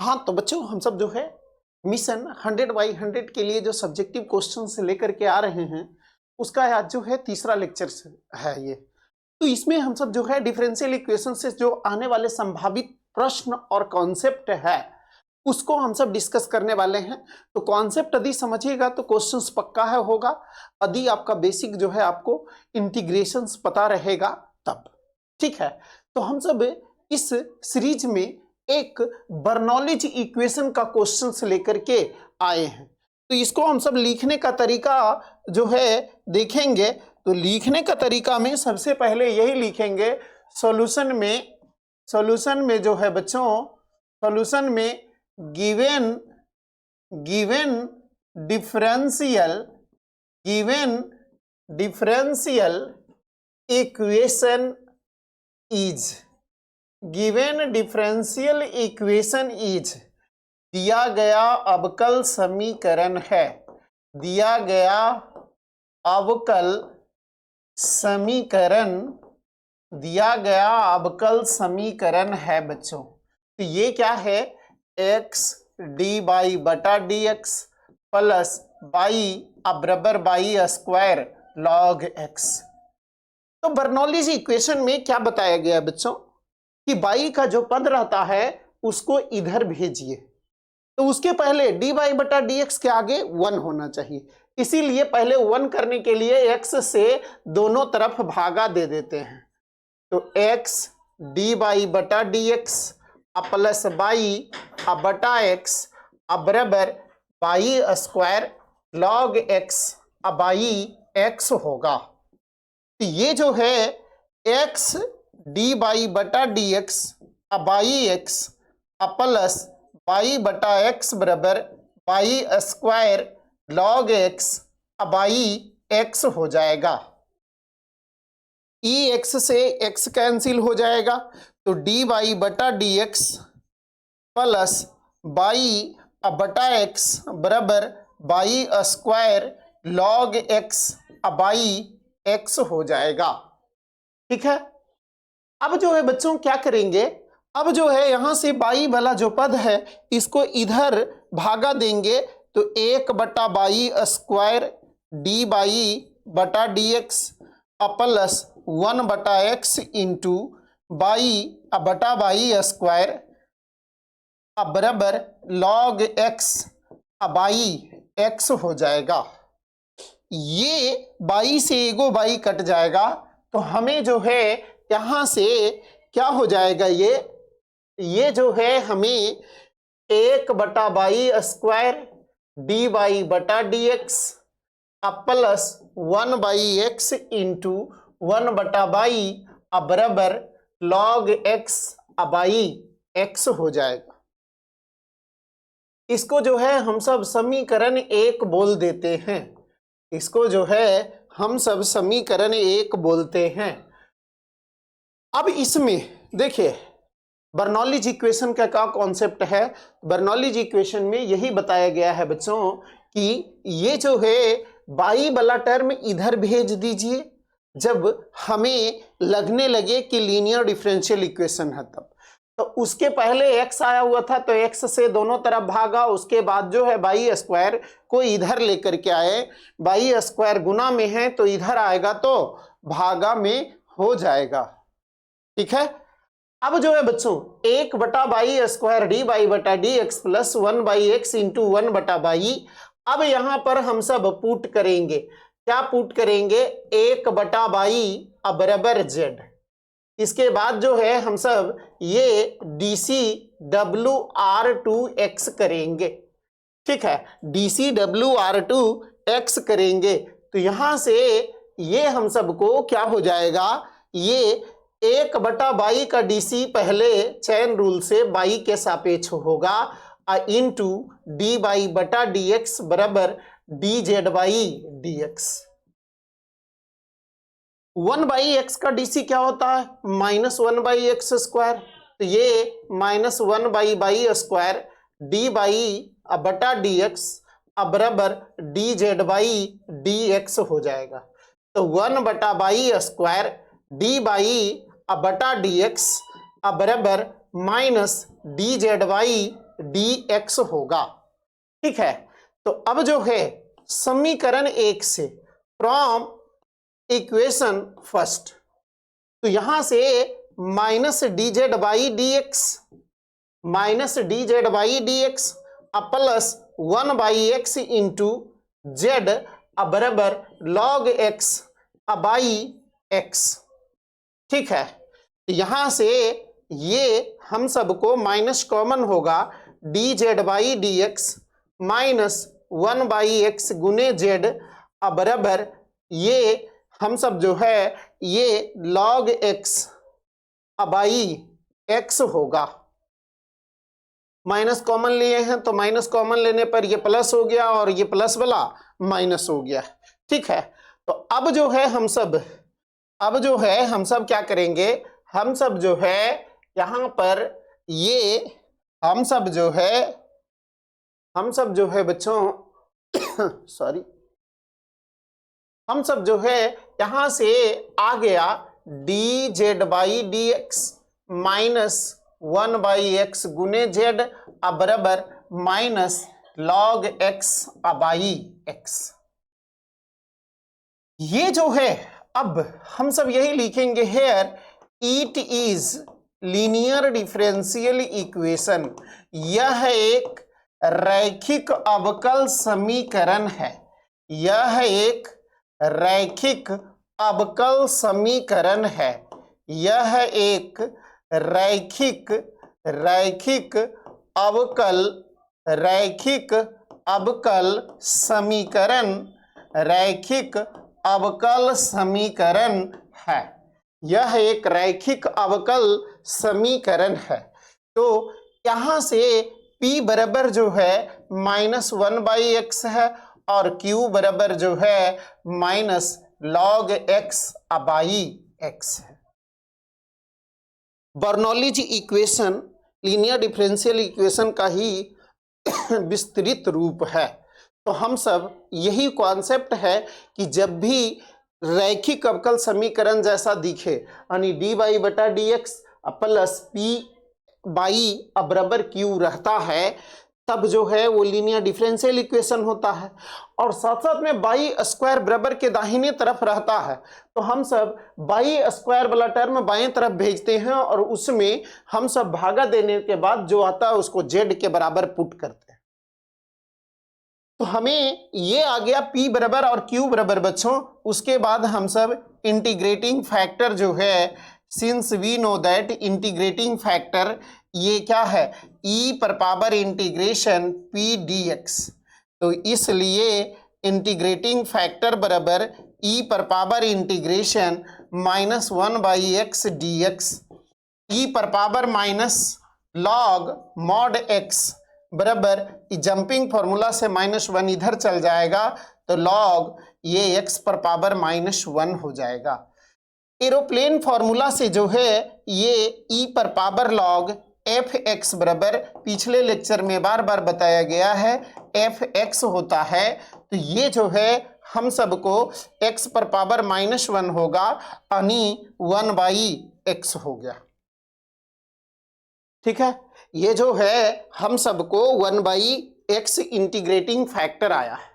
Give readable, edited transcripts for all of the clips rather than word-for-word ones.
हाँ तो बच्चों हम सब जो है मिशन 100/100 के लिए जो सब्जेक्टिव क्वेश्चन से लेकर के आ रहे हैं उसका आज जो है तीसरा लेक्चर है ये। तो इसमें हम सब जो है डिफरेंशियल इक्वेशन से जो आने वाले संभावित प्रश्न और कॉन्सेप्ट है उसको हम सब डिस्कस करने वाले हैं। तो कॉन्सेप्ट यदि समझिएगा तो क्वेश्चंस पक्का है होगा, यदि आपका बेसिक जो है आपको इंटीग्रेशंस पता रहेगा तब। ठीक है, तो हम सब इस सीरीज में एक बर्नौलीज इक्वेशन का क्वेश्चन लेकर के आए हैं। तो इसको हम सब लिखने का तरीका जो है देखेंगे। तो लिखने का तरीका में सबसे पहले यही लिखेंगे, सॉल्यूशन में जो है बच्चों, सॉल्यूशन में गिवन डिफरेंशियल इक्वेशन इज दिया गया अवकल समीकरण है, दिया गया अवकल समीकरण है बच्चों। तो ये क्या है, x dy बटा dx प्लस y बराबर y स्क्वायर log x। तो बर्नौलीज इक्वेशन में क्या बताया गया है बच्चों कि y का जो पद रहता है उसको इधर भेजिए, तो उसके पहले dy बटा dx के आगे 1 होना चाहिए। इसीलिए पहले 1 करने के लिए x से दोनों तरफ भागा दे देते हैं। तो x dy बटा dx प्लस y बटा x बराबर y square log x y x होगा। तो ये जो है x dy बटा dx y x plus y बटा x बराबर y square log x y x हो जाएगा। x से x कैंसिल हो जाएगा, तो dy बटा dx प्लस y बटा x बराबर y square log x y x हो जाएगा। ठीक है, अब जो है बच्चों क्या करेंगे, अब जो है यहां से y वाला जो पद है इसको इधर भागा देंगे, तो 1 बटा y स्क्वायर dy बटा dx प्लस 1 बटा x इंटू y बटा y स्क्वायर बराबर log x y x हो जाएगा। ये y से एगो y कट जाएगा, तो हमें जो है यहां से क्या हो जाएगा, ये जो है हमें 1 बटा y स्क्वायर dy बटा dx plus 1 by x into 1 बटा बाई बराबर log x बाई x हो जाएगा। इसको जो है हम सब समीकरण 1 बोल देते हैं, इसको जो है हम सब समीकरण 1 बोलते हैं। अब इसमें देखिए बर्नौलीज इक्वेशन का क्या कॉन्सेप्ट है। बर्नौलीज इक्वेशन में यही बताया गया है बच्चों कि ये जो है y वाला टर्म इधर भेज दीजिए जब हमें लगने लगे कि लीनियर डिफरेंशियल इक्वेशन है तब। तो उसके पहले x आया हुआ था तो x से दोनों तरफ भागा, उसके बाद जो है y स्क्वायर को इधर लेकर के आए, y स्क्वायर गुना में है तो इधर आएगा तो भागा में हो जाएगा। ठीक है, अब जो है बच्चों 1 बटा y स्क्वायर dy बटा dx plus 1 by x into 1 बटा y। अब यहां पर हम सब पुट करेंगे, क्या पुट करेंगे, 1 बटा y बराबर z। इसके बाद जो है हम सब ये dCWR2x करेंगे। ठीक है, dCWR2x करेंगे तो यहां से ये हम सबको क्या हो जाएगा, ये 1 बटा y का dc पहले चैन रूल से y के सापेक्ष होगा इंटू dy बटा dx बराबर dz by dx। 1 by x का dc क्या होता है, -1 बाई एक्स स्क्वायर, तो ये -1 बाई स्क्वायर dy बटा dx बराबर dz बाई dx हो जाएगा। तो 1 बटा बाई स्क्वायर dy बटा dx बराबर माइनस dz बाई dx होगा। ठीक है, तो अब जो है समीकरण 1 से फ्रॉम इक्वेशन फर्स्ट, तो यहां से minus dz by dx, minus dz by dx plus 1 by x into Z बराबर लॉग एक्स बाई एक्स। ठीक है, यहां से ये हम सबको माइनस कॉमन होगा, dz by dx minus 1 by x गुने जेड बराबर ये हम सब जो है ये लॉग एक्स बाई एक्स होगा। माइनस कॉमन लिए हैं तो माइनस कॉमन लेने पर ये प्लस हो गया और ये प्लस वाला माइनस हो गया। ठीक है, तो अब जो है हम सब क्या करेंगे, हम सब जो है यहां पर ये हम सब जो है बच्चों सॉरी, हम सब जो है यहां से आ गया dz by dx minus 1 by x गुने जेड बराबर minus log x by x. ये जो है अब हम सब यही लिखेंगे, here it is linear differential equation, यह एक रैखिक अवकल समीकरण है, यह एक रैखिक अवकल समीकरण है, यह एक रैखिक अवकल समीकरण है, यह एक रैखिक अवकल समीकरण है। तो यहां से P बराबर जो है -1 बाई एक्स है और Q बराबर जो है minus log x by x है। Bernoulli's equation linear differential equation का ही विस्तृत रूप है। तो हम सब यही कॉन्सेप्ट है कि जब भी रैखिक अवकल समीकरण जैसा दिखे, यानी dy बटा dx प्लस p बाई बराबर q रहता है, तब जो है वो लीनियर डिफरेंशियल इक्वेशन होता है। और साथ साथ में बाई स्क्वायर बराबर के दाहिने तरफ रहता है, तो हम सब बाई स्क्वायर वाला टर्म बाएं तरफ भेजते हैं और उसमें हम सब भागा देने के बाद जो आता है उसको z के बराबर पुट करते हैं। तो हमें ये आ गया P बराबर और Q बराबर बच्चों। उसके बाद हम सब इंटीग्रेटिंग फैक्टर जो है, since we know that integrating factor ये क्या है, e पर पावर इंटीग्रेशन p dx, तो इसलिए इंटीग्रेटिंग फैक्टर बराबर e पर power integration -1 by x dx, e पर power minus log mod x बराबर जंपिंग फॉर्मूला से -1 इधर चल जाएगा, तो लॉग ये x पर पावर -1 हो जाएगा। एरोप्लेन फॉर्मूला से जो है ये e पर पावर लॉग fx बराबर पिछले लेक्चर में बार बार बताया गया है fx होता है, तो ये जो है हम सबको x पर पावर -1 होगा, यानी 1 बाई एक्स हो गया। ठीक है, ये जो है हम सबको 1 बाई एक्स इंटीग्रेटिंग फैक्टर आया है।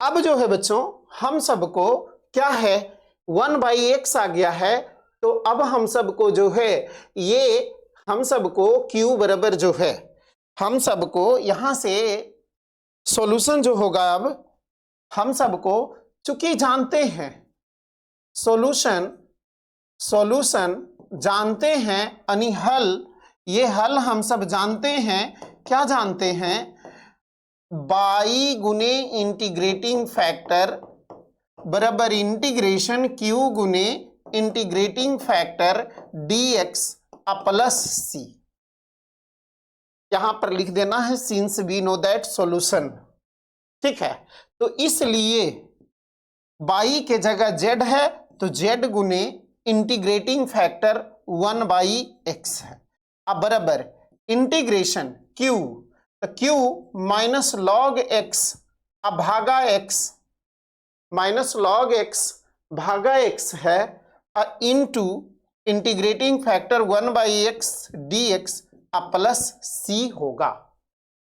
अब जो है बच्चों हम सबको क्या है 1 बाई एक्स आ गया है, तो अब हम सबको जो है ये हम सबको Q बराबर जो है हम सबको यहां से सॉल्यूशन जो होगा, अब हम सबको चूंकि जानते हैं सॉल्यूशन जानते हैं, यानी हल, ये हल हम सब जानते हैं। क्या जानते हैं, बाई गुने इंटीग्रेटिंग फैक्टर बराबर इंटीग्रेशन Q गुने integrating factor dx plus c, यहां पर लिख देना है since we know that solution. ठीक है, तो इसलिए बाई के जगह z है, तो z गुने इंटीग्रेटिंग फैक्टर 1 बाई एक्स है, अब बराबर इंटीग्रेशन Q, तो Q माइनस लॉग एक्स अब भागा एक्स, माइनस लॉग एक्स भागा एक्स है, into integrating factor 1 by x dx plus c होगा।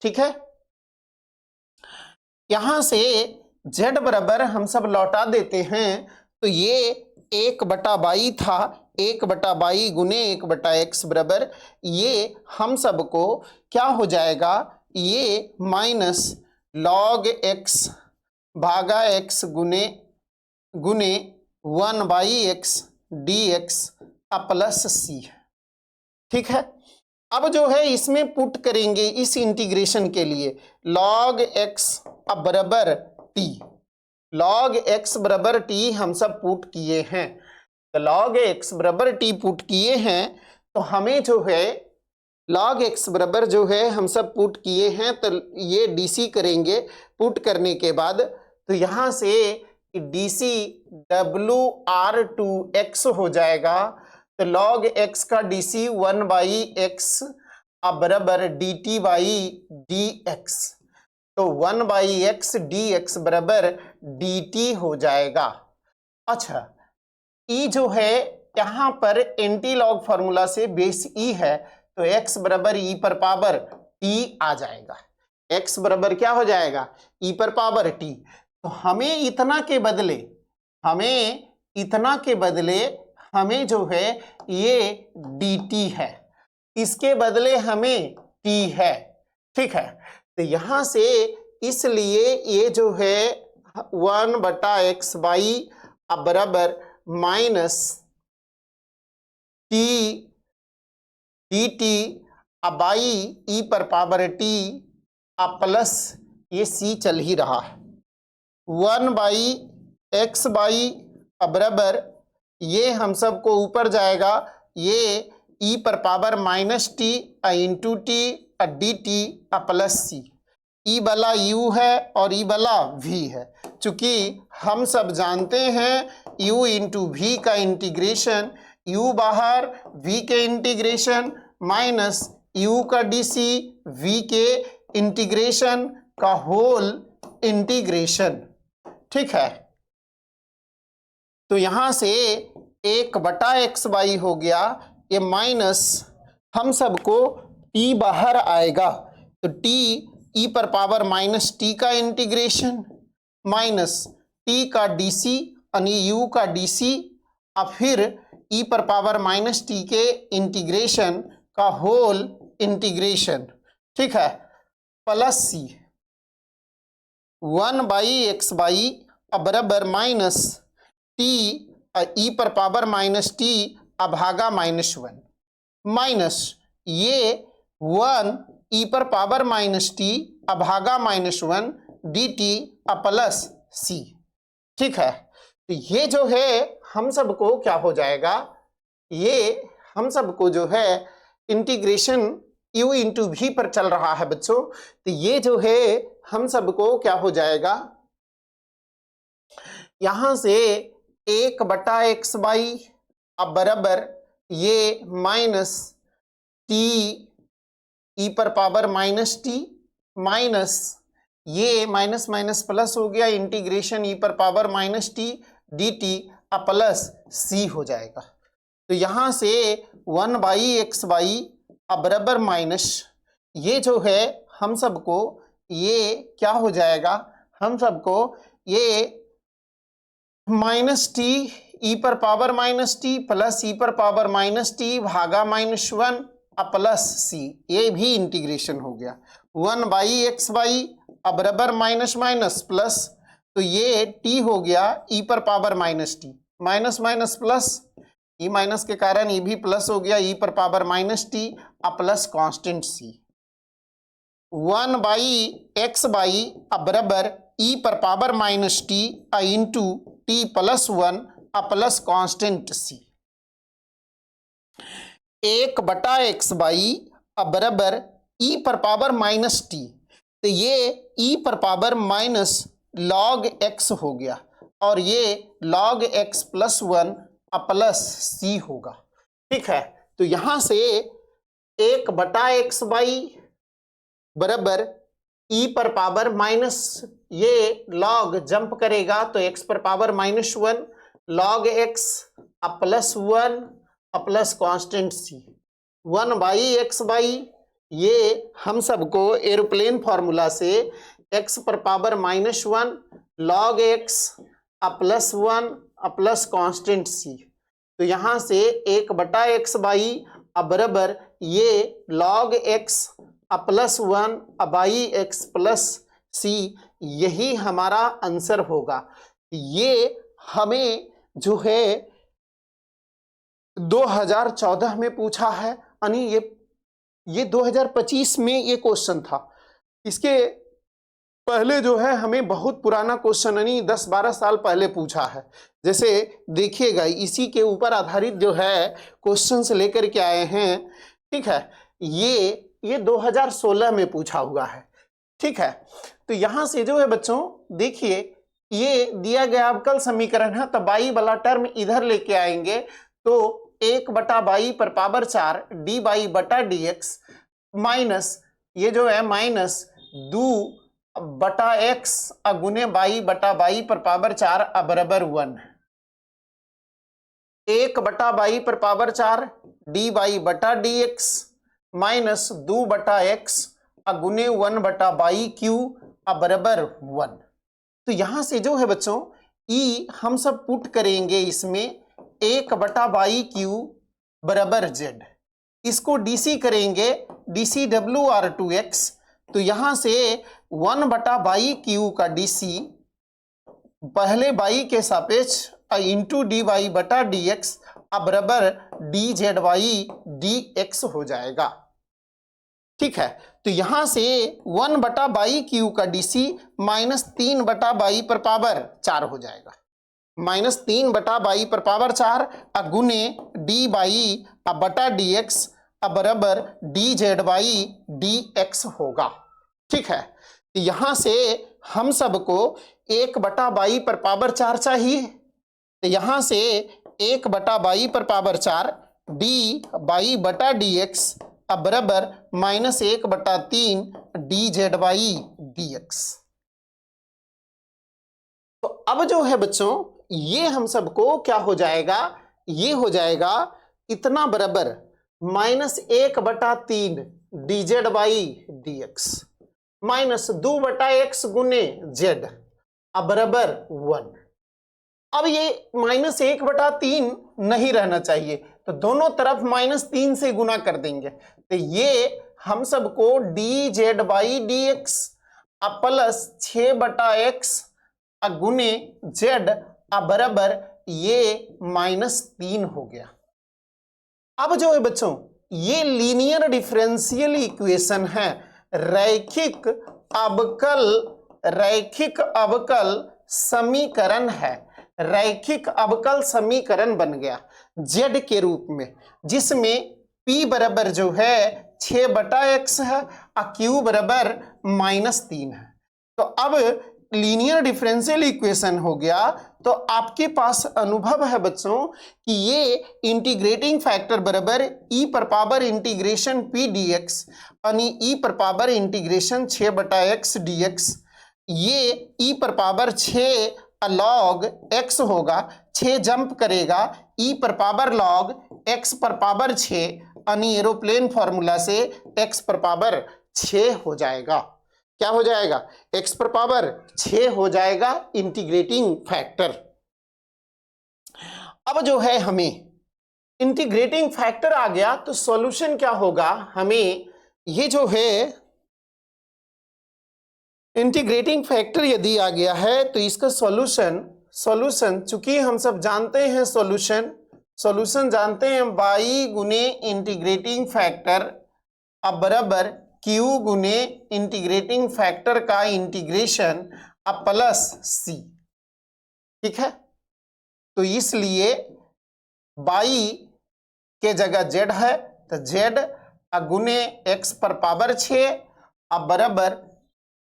ठीक है, यहां से z बराबर हम सब लौटा देते हैं, तो ये 1/22 था, 1/22 गुने 1/x बराबर ये हम सबको क्या हो जाएगा, ये माइनस log x भागा x गुने 1/x dx प्लस सी। ठीक है, अब जो है इसमें पुट करेंगे इस इंटीग्रेशन के लिए log x बराबर t, log x बराबर t हम सब पुट किए हैं। तो log x बराबर t पुट किए हैं, तो हमें जो है log x बराबर जो है हम सब पुट किए हैं, तो ये dc करेंगे। पुट करने के बाद तो यहां से dc WR2x हो जाएगा। तो log x का dc 1/x बराबर dt बाई dx, तो 1/x dx बराबर dt हो जाएगा। अच्छा, e जो है यहाँ पर एंटी लॉग फॉर्मूला से बेस e है, तो x बराबर e पर पावर t आ जाएगा। x बराबर क्या हो जाएगा, e पर पावर t। तो हमें इतना के बदले हमें जो है ये dt है, इसके बदले हमें t है। ठीक है, तो यहां से इसलिए ये जो है 1/x बाई बराबर minus t dt by e पर पावर t प्लस ये c चल ही रहा है 1/x बाई बराबर ये हम सबको ऊपर जाएगा, ये e पर power minus t into t d t plus c. E वाला u है और ई वाला v है। चूंकि हम सब जानते हैं u इंटू वी का इंटीग्रेशन, u बाहर v के इंटीग्रेशन माइनस u का dc v के इंटीग्रेशन का होल इंटीग्रेशन। ठीक है, तो यहां से 1/x हो गया, ये माइनस हम सबको t बाहर आएगा, तो t e पर पावर माइनस t का इंटीग्रेशन माइनस t का dc यानी u का dc और फिर e पर पावर माइनस t के इंटीग्रेशन का होल इंटीग्रेशन। ठीक है, प्लस c 1/x बराबर माइनस t e पर पावर माइनस t भागा -1 माइनस ये 1 e पर पावर माइनस t भागा -1 dt प्लस c। ठीक है, तो ये जो है हम सबको क्या हो जाएगा, ये हम सबको जो है इंटीग्रेशन u इंटू वी पर चल रहा है बच्चों, तो ये जो है हम सबको क्या हो जाएगा, यहां से 1/x बराबर ये माइनस t e पर पावर माइनस t माइनस ये माइनस माइनस प्लस हो गया, इंटीग्रेशन e पर power minus t dt plus c हो जाएगा। तो यहां से 1/x बराबर माइनस ये जो है हम सबको ये क्या हो जाएगा, हम सबको ये माइनस टी ई पर पावर माइनस टी प्लस ई पर पावर माइनस टी भागा -1 प्लस सी, ये भी इंटीग्रेशन हो गया। 1/x बराबर माइनस माइनस प्लस, तो ये टी हो गया ई पर power minus t minus minus plus, e minus के कारण ई भी प्लस हो गया, ई पर power minus t plus constant c. 1/x बराबर ई पर power minus t into t plus 1 plus constant c. 1/x बराबर ई पर पावर माइनस टी, तो ये ई पर पावर माइनस log x हो गया और ये log x plus 1 plus c होगा। ठीक है, तो यहां से 1/x बराबर ई पर पावर माइनस ये log जंप करेगा तो x पर power -1 log x plus 1 plus constant c। 1/x ये हम सबको एरोप्लेन फॉर्मूला से x पर power -1 log x +1 plus constant c, तो यहां से 1/x/, अब बराबर ये log x +1 by x plus c, यही हमारा आंसर होगा। ये हमें जो है 2014 में पूछा है, यानी ये 2025 में ये क्वेश्चन था। इसके पहले जो है हमें बहुत पुराना क्वेश्चन यानी 10-12 साल पहले पूछा है। जैसे देखिएगा इसी के ऊपर आधारित जो है क्वेश्चंस लेकर के आए हैं, ठीक है। ये 2016 में पूछा हुआ है, ठीक है। तो यहां से जो है बच्चों देखिए ये दिया गया अवकल समीकरण है, तो बाई वाला टर्म इधर लेके आएंगे तो 1/22 पर पावर 4 डी बाई बटा डी एक्स माइनस ये जो है माइनस 2/x गुने बाई बटा बाई पर पावर 4 बराबर 1, 1/22 पर पावर 4 डी बाई बटा डी एक्स माइनस 2/x गुने 1/22 क्यू बराबर 1। तो यहां से जो है बच्चों ई हम सब पुट करेंगे इसमें 1/22 क्यू बराबर जेड, इसको डीसी करेंगे डीसी WR2x, तो यहां से 1/22 क्यू का डीसी पहले बाई के सापेक्ष इंटू डी वाई बटा डी एक्स बराबर d z y d x हो जाएगा, ठीक है। तो यहां से 1/22 क्यू का डीसी -3/22 पर पावर 4 हो जाएगा, -3/22 पर पावर 4 गुने डी बाई बटा डी एक्स बराबर d z y d x होगा, ठीक है। तो यहां से हम सबको 1/22 पर पावर 4 चाहिए, तो यहां से 1/22 पर पावर 4 डी बाई बटा डी एक्स बराबर -1/3 d z y d x. तो अब जो है बच्चों ये हम सबको क्या हो जाएगा, ये हो जाएगा इतना बराबर -1/3 d z y d x minus 2/x गुने जेड बराबर 1। अब ये -1/3 नहीं रहना चाहिए, तो दोनों तरफ -3 से गुना कर देंगे, तो ये हम सबको D Z by D x plus 6/x गुने जेड बराबर ये -3 हो गया। अब जो है बच्चों ये लीनियर डिफरेंशियल इक्वेशन है, रैखिक अवकल समीकरण है, रैखिक अवकल समीकरण बन गया z के रूप में, जिसमें p बराबर जो है 6/x है और q बराबर -3 है। तो अब लीनियर डिफरेंशियल इक्वेशन हो गया, तो आपके पास अनुभव है बच्चों कि ये इंटीग्रेटिंग फैक्टर बराबर e पर पावर इंटीग्रेशन p dx यानी e पर पावर इंटीग्रेशन 6/x dx, ये e पर पावर 6 log x होगा, 6 जंप करेगा e पर पावर log x पर पावर 6 यानी एरोप्लेन फॉर्मूला से x पर पावर 6 हो जाएगा। क्या हो जाएगा, x पर पावर 6 हो जाएगा इंटीग्रेटिंग फैक्टर। अब जो है हमें इंटीग्रेटिंग फैक्टर आ गया, तो सॉल्यूशन क्या होगा, हमें ये जो है इंटीग्रेटिंग फैक्टर यदि आ गया है तो इसका सॉल्यूशन चूंकि हम सब जानते हैं सॉल्यूशन जानते हैं बाई गुने इंटीग्रेटिंग फैक्टर बराबर क्यू गुने इंटीग्रेटिंग फैक्टर का इंटीग्रेशन प्लस सी, ठीक है। तो इसलिए बाई के जगह जेड है, तो जेड गुने एक्स पर पावर 6 बराबर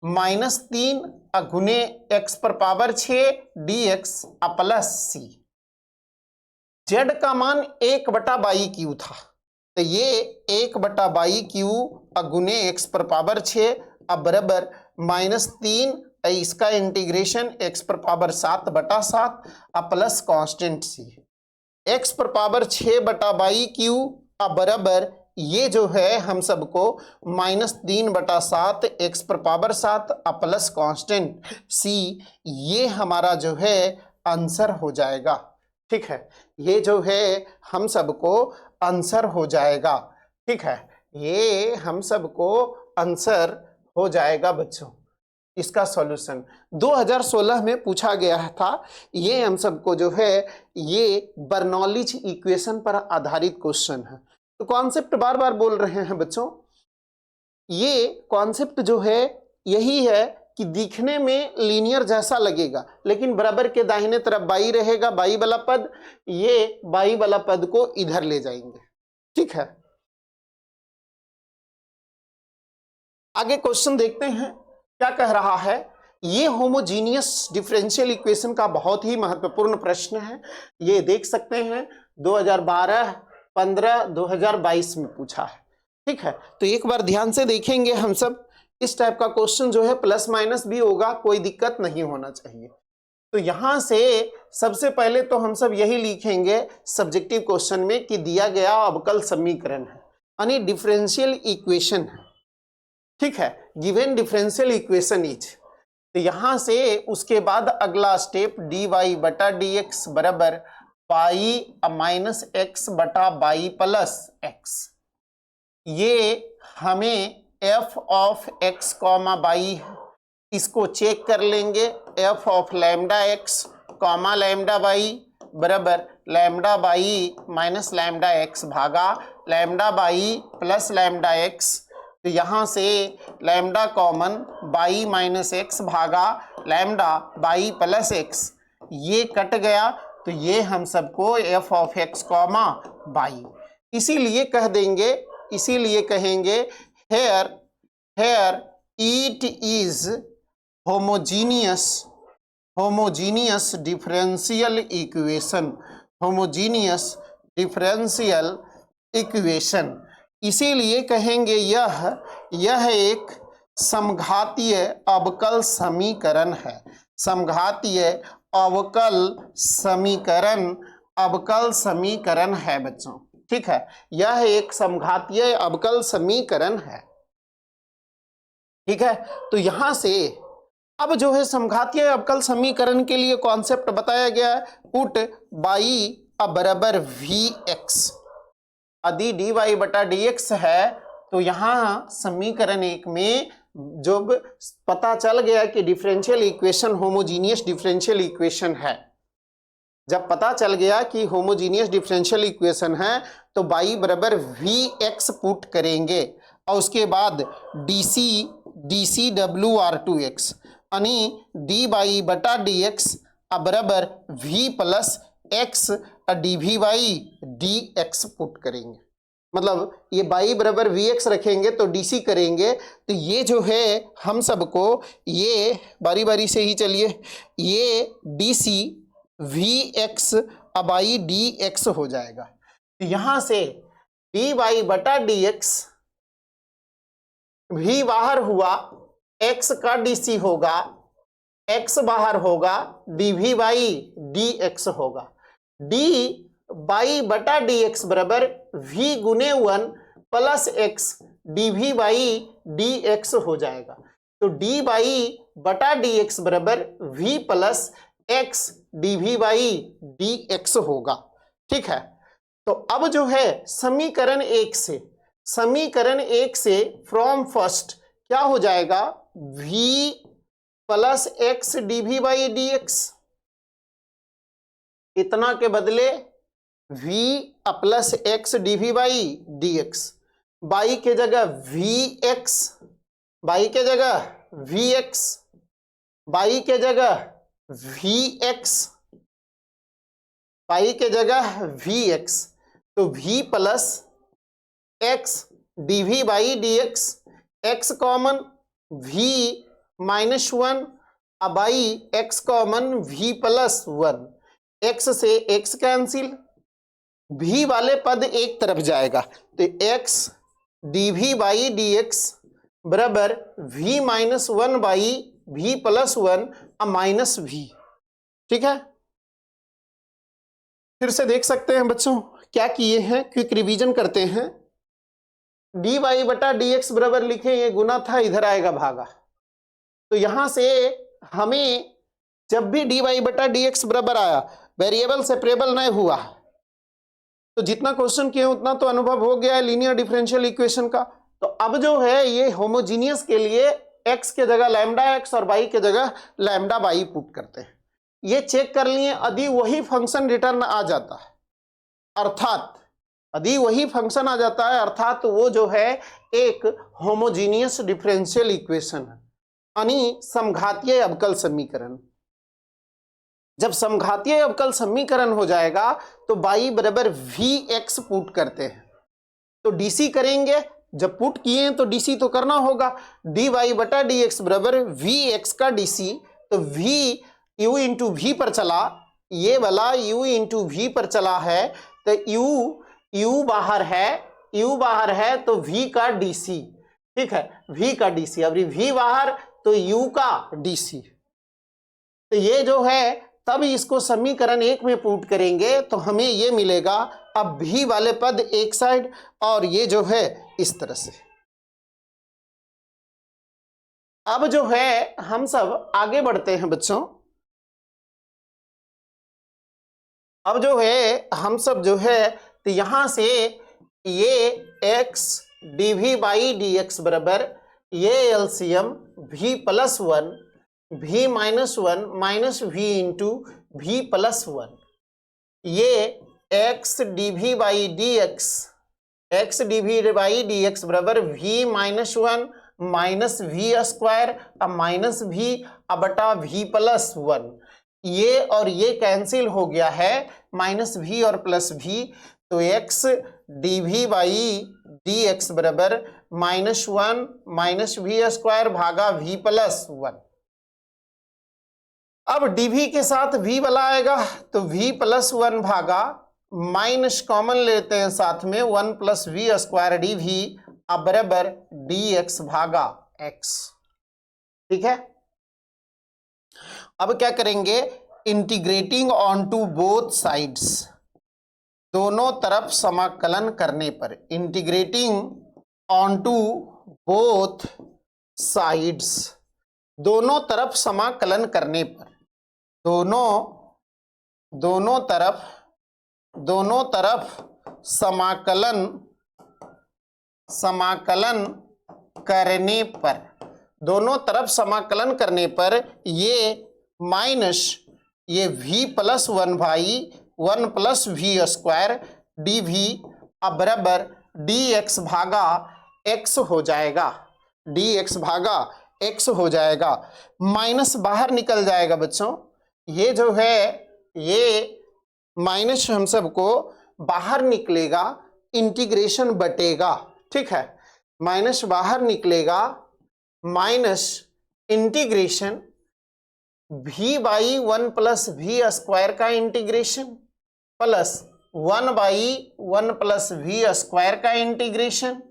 -3 गुने एक्स पर पावर 6 dx प्लस सी। जेड का मान 1/22 क्यू था, तो ये 1/22 क्यू गुने एक्स पर पावर 6 बराबर -3, इसका इंटीग्रेशन एक्स पर पावर 7/7 प्लस कांस्टेंट सी, एक्स पर पावर 6/22 क्यू बराबर ये जो है हम सबको -3/7 x पर पावर 7 प्लस कांस्टेंट c, ये हमारा जो है आंसर हो जाएगा। ठीक है, ये जो है हम सबको आंसर हो जाएगा। ठीक है, ये हम सबको आंसर हो जाएगा बच्चों, इसका सॉल्यूशन 2016 में पूछा गया था। ये हम सबको जो है ये बर्नौलीज इक्वेशन पर आधारित क्वेश्चन है। तो कॉन्सेप्ट बार बार बोल रहे हैं बच्चों, ये कॉन्सेप्ट जो है यही है कि दिखने में लीनियर जैसा लगेगा, लेकिन बराबर के दाहिने तरफ बाई रहेगा, बाई वाला पद, ये बाई वाला पद को इधर ले जाएंगे। ठीक है, आगे क्वेश्चन देखते हैं क्या कह रहा है। ये होमोजीनियस डिफरेंशियल इक्वेशन का बहुत ही महत्वपूर्ण प्रश्न है। ये देख सकते हैं 2012, 15, 2022 में पूछा है। ठीक है, तो एक बार ध्यान से देखेंगे हम सब। इस टाइप का क्वेश्चन जो है प्लस माइनस भी होगा, कोई दिक्कत नहीं होना चाहिए। तो यहां से सबसे पहले तो हम सब यही लिखेंगे सब्जेक्टिव क्वेश्चन में कि दिया गया अवकल समीकरण है, यानी डिफरेंशियल इक्वेशन है। ठीक है, गिवन डिफरेंशियल इक्वेशन इज, तो यहां से उसके बाद अगला स्टेप dy/dx बराबर y माइनस x बटा y प्लस x, ये हमें f of x comma y, इसको चेक कर लेंगे। f of lambda x comma lambda y बराबर lambda y minus lambda x भागा lambda y plus lambda x, तो यहाँ से lambda common by minus x भागा लैम्डा बाई प्लस एक्स, ये कट गया, तो ये हम सबको F of x comma by, इसीलिए कह देंगे, इसीलिए कहेंगे hair here it is homogeneous differential equation, homogeneous differential equation, इसीलिए कहेंगे यह एक समघातीय अवकल समीकरण है। समघातीय अवकल समीकरण है बच्चों। ठीक है, यह एक समघातीय अवकल समीकरण है। ठीक है, तो यहां से अब जो है समघातीय अवकल समीकरण के लिए कॉन्सेप्ट बताया गया है, पुट बाई बराबर वी एक्स, यदि dy/dx है तो यहां समीकरण 1 में जब पता चल गया कि differential equation homogeneous differential equation है, जब पता चल गया कि होमोजीनियस डिफरेंशियल इक्वेशन है तो y बराबर vx पुट करेंगे और उसके बाद dcw/2x यानी dy/dx बराबर v plus x dvy/dx put करेंगे। मतलब ये y बराबर vx रखेंगे तो dc करेंगे, तो ये जो है हम सबको ये बारी बारी से ही चलिए, ये dc vx y dx हो जाएगा। तो यहां से dy/dx v बाहर हुआ, x का dc होगा, x बाहर होगा, dvy/dx होगा। dy/dx बराबर v गुने 1 प्लस x dv/dx हो जाएगा। तो dy/dx बराबर v प्लस x dv/dx होगा। ठीक है, तो अब जो है समीकरण 1 से फ्रॉम फर्स्ट क्या हो जाएगा, v प्लस x dv/dx, इतना के बदले v plus x dv/dx, y के जगह vx, y के जगह vx, y के जगह vx, y के जगह vx, तो v plus x dv/dx, x common v minus 1 by x common v plus 1, x से x कैंसिल, v वाले पद एक तरफ जाएगा, तो x dv/dx बराबर v minus 1 by v plus 1 minus v। ठीक है, फिर से देख सकते हैं बच्चों क्या किए हैं, क्विक रिवीजन करते हैं। डी वाई बटा डी एक्स बराबर लिखे, ये गुना था, इधर आएगा भागा। तो यहां से हमें जब भी डी वाई बटा डी एक्स बराबर आया, वेरिएबल सेपरेबल नहीं हुआ, तो जितना क्वेश्चन किए उतना तो अनुभव हो गया है लीनियर डिफरेंशियल इक्वेशन का। तो अब जो है ये होमोजीनियस के लिए x के जगह लैम्डा x और y के जगह लैम्डा y पुट करते हैं। ये चेक कर लिए, यदि वही फंक्शन रिटर्न आ जाता है, अर्थात यदि वही फंक्शन आ जाता है, अर्थात वो जो है एक होमोजीनियस डिफरेंशियल इक्वेशन है, यानी समघातीय अवकल समीकरण। जब समघातीय अवकल समीकरण हो जाएगा तो y बराबर वी एक्स पुट करते हैं, तो डीसी करेंगे, जब पुट किए तो डीसी तो करना होगा, डी वाई बटा डी एक्स बराबर वी एक्स का डीसी, तो वी यू इंटू वी पर चला, ये वाला u इंटू वी पर चला है, तो u बाहर है तो v का dc, ठीक है, v का dc, अब v बाहर तो u का dc। तो ये जो है, तब इसको समीकरण 1 में पुट करेंगे तो हमें ये मिलेगा, अब v वाले पद एक साइड और ये जो है इस तरह से। अब जो है हम सब आगे बढ़ते हैं बच्चों, अब जो है हम सब जो है, तो यहां से ये x dv by D x बराबर ये LCM v plus 1 v minus 1 minus v into v plus 1, ये x dv by D x बराबर v minus 1 minus v square minus v बटा v प्लस 1, ये और ये कैंसिल हो गया है, माइनस v और प्लस v, तो x dv by D x बराबर माइनस 1 माइनस v स्क्वायर भागा v प्लस 1। अब dv के साथ v वाला आएगा तो v प्लस 1 भागा, माइनस कॉमन लेते हैं साथ में, 1 प्लस v स्क्वायर dv बराबर dx भागा x, ठीक है। अब क्या करेंगे, integrating on to both sides, दोनों तरफ समाकलन करने पर, integrating on to both sides, दोनों तरफ समाकलन करने पर, दोनों तरफ समाकलन करने पर, दोनों तरफ समाकलन करने पर ये माइनस ये v प्लस 1 भाई 1 प्लस v स्क्वायर dv बराबर dx भागा x हो जाएगा, dx भागा x हो जाएगा, माइनस बाहर निकल जाएगा बच्चों, ये जो है ये माइनस हम सबको बाहर निकलेगा, इंटीग्रेशन बटेगा, ठीक है, माइनस बाहर निकलेगा, minus integration v by 1 plus v square का integration plus 1 by 1 plus v square का इंटीग्रेशन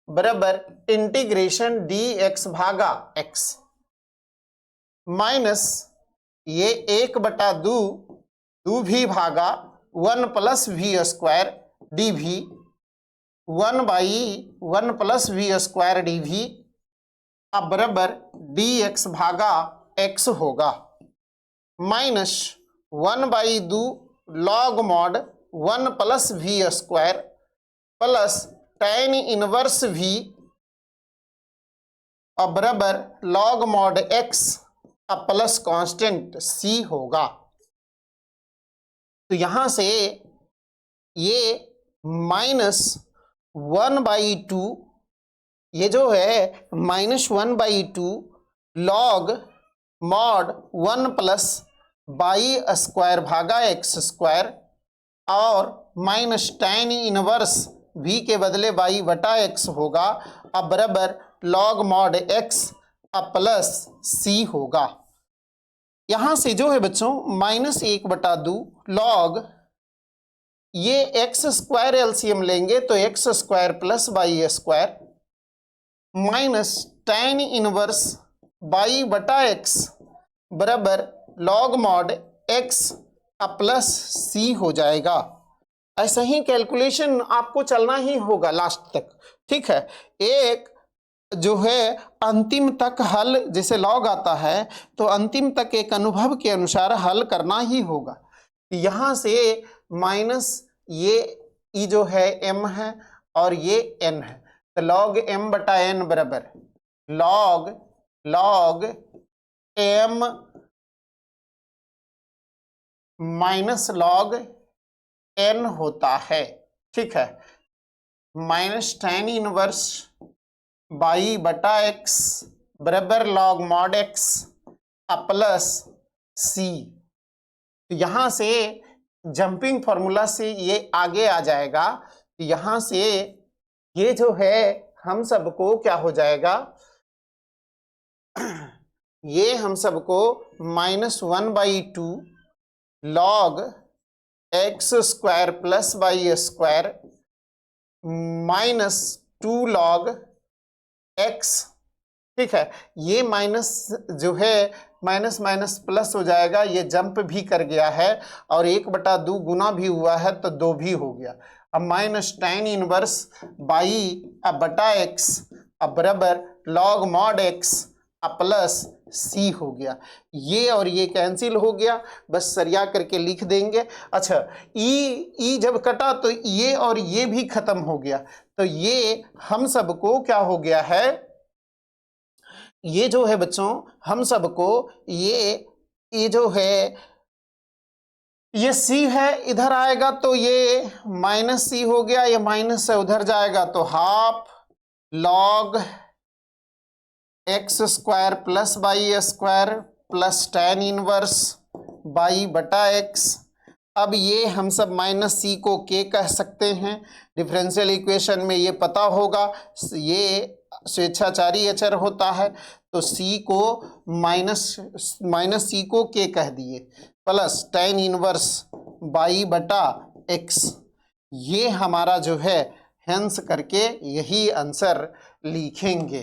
बराबर इंटीग्रेशन dx भागा x, माइनस ये 1/2 भी भागा 1 plus v square dv, 1 by 1 plus v square dv बराबर dx भागा x होगा, minus 1/2 log mod 1 plus v square plus tan inverse v बराबर log mod x plus constant c होगा। तो यहां से ये -1/2, ये जो है -1/2 log mod 1 plus by square भागा एक्स स्क्वायर और माइनस tan इनवर्स v के बदले बाई बटा x होगा, अब बराबर log mod x plus c होगा। यहां से जो है बच्चों -1/2 लॉग ये एक्स स्क्वायर एलसीएम लेंगे तो x square plus by square minus tan inverse by बटा x बराबर log mod x plus c हो जाएगा। ऐसा ही कैलकुलेशन आपको चलना ही होगा लास्ट तक, ठीक है। एक जो है अंतिम तक हल, जैसे लॉग आता है तो अंतिम तक एक अनुभव के अनुसार हल करना ही होगा। यहां से माइनस ये जो है m है और ये n है, तो log m बटा n बराबर log m minus log n होता है, ठीक है। माइनस tan इनवर्स बाई बटा x बराबर log mod x plus c। यहां से जंपिंग फॉर्मूला से ये आगे आ जाएगा, यहां से ये जो है हम सबको क्या हो जाएगा, ये हम सबको -1/2 log x square plus y square -2 log x, ठीक है। ये माइनस जो है माइनस माइनस प्लस हो जाएगा, ये जंप भी कर गया है और 1/2 गुना भी हुआ है तो 2 भी हो गया। अब माइनस tan इनवर्स बाई अब बटा x अब बराबर log mod x plus c हो गया। ये और ये कैंसिल हो गया, बस सरिया करके लिख देंगे। अच्छा, ई जब कटा तो ये और ये भी खत्म हो गया, तो ये हम सबको क्या हो गया है, ये जो है बच्चों हम सबको ये जो है ये c है, इधर आएगा तो ये माइनस c हो गया, ये माइनस से उधर जाएगा तो half log x square plus y square plus tan inverse by बटा x। अब ये हम सब माइनस c को k कह सकते हैं, डिफरेंशियल इक्वेशन में ये पता होगा, ये स्वेच्छाचारी अचर होता है तो c को माइनस c को k कह दिए प्लस tan इनवर्स बाई बटा x। ये हमारा जो है हेंस करके यही आंसर लिखेंगे।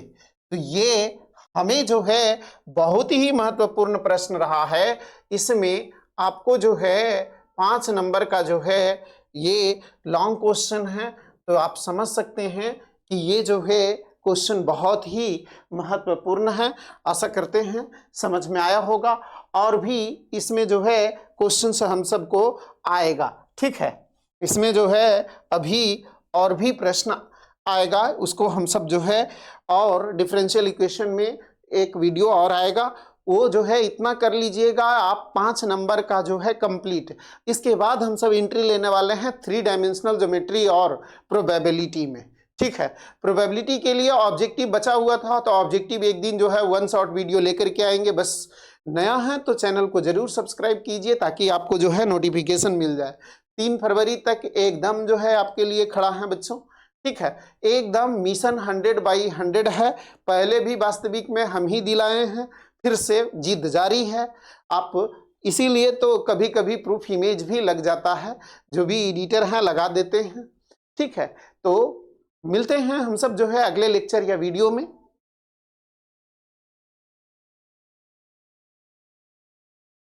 तो ये हमें जो है बहुत ही महत्वपूर्ण प्रश्न रहा है, इसमें आपको जो है 5 नंबर का जो है ये लॉन्ग क्वेश्चन है, तो आप समझ सकते हैं कि ये जो है क्वेश्चन बहुत ही महत्वपूर्ण है। आशा करते हैं समझ में आया होगा, और भी इसमें जो है क्वेश्चन से हम सबको आएगा, ठीक है। इसमें जो है अभी और भी प्रश्न आएगा, उसको हम सब जो है, और डिफरेंशियल इक्वेशन में एक वीडियो और आएगा, वो जो है इतना कर लीजिएगा आप 5 नंबर का जो है कंप्लीट। इसके बाद हम सब एंट्री लेने वाले हैं 3 डायमेंशनल ज्योमेट्री और प्रोबेबिलिटी में, ठीक है। प्रोबेबिलिटी के लिए ऑब्जेक्टिव बचा हुआ था, तो ऑब्जेक्टिव एक दिन जो है 1 शॉर्ट वीडियो लेकर के आएंगे। बस नया है तो चैनल को जरूर सब्सक्राइब कीजिए ताकि आपको जो है नोटिफिकेशन मिल जाए। 3 फरवरी तक एकदम जो है आपके लिए खड़ा है बच्चों, ठीक है। एकदम मिशन 100/100 है, पहले भी वास्तविक में हम ही दिलाए हैं, फिर से जिद जारी है। आप इसीलिए तो कभी कभी प्रूफ इमेज भी लग जाता है, जो भी एडिटर हैं लगा देते हैं, ठीक है। तो मिलते हैं हम सब जो है अगले लेक्चर या वीडियो में।